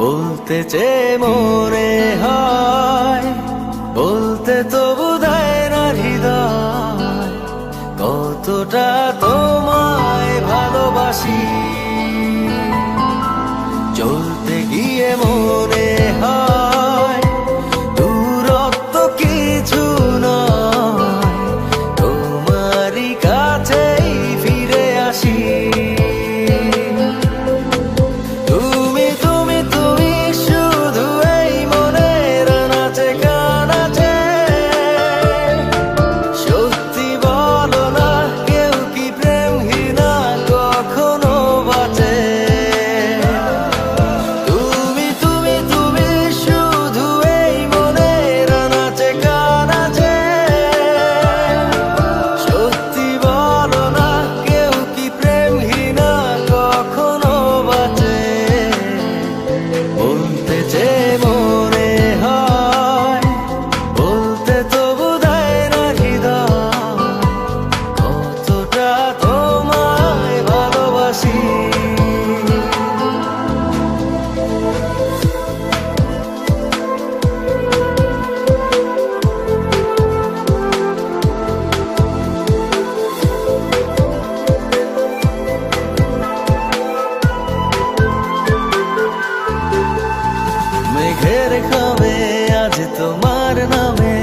বলতে চেয়ে মনে হয়, বলতে তো বোধহয় না হৃদয়, কতটা তোমায় ভালোবাসি। চলতে গিয়ে মনে হয় দূরত্ব কিছু নয়, তোমারই কাছেই ফিরে আসি। মেঘের খামে আজ তোমার নামে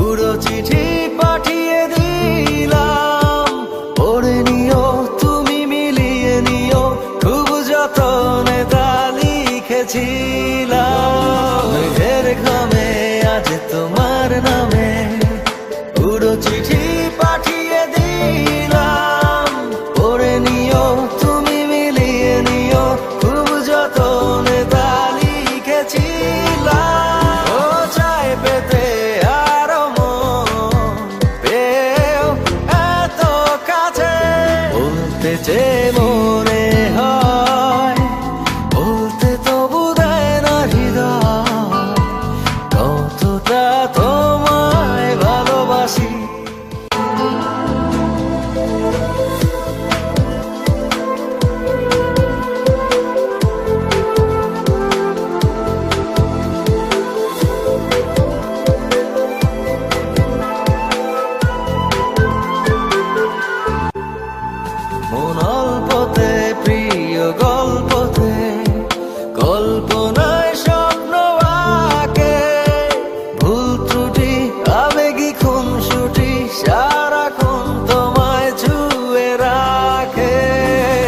উড়ো চিঠি পাঠিয়ে দিলাম, পড়ে নিও তুমি মিলিয়ে নিও, খুব যতনে তা লিখেছিলাম। মেঘের খামে আজ তোমার নামে উড়ো চিঠি পাঠিয়ে দিলাম, পড়ে নিও তুমি মিলিয়ে নিও, খুব যতনে তা যে মনে হয়, বলতে তো বোধহয় না হৃদয়, কতটা তোমায় ভালোবাসি। মন অল্পতে প্রিয় গল্পতে, কল্পনায় স্বপ্ন আঁকে, ভুল ত্রুটি আবেগী খুনসুটি সারাক্ষণ তোমায় ছুঁয়ে রাখে।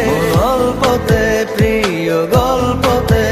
মন অল্পতে প্রিয় গল্পতে,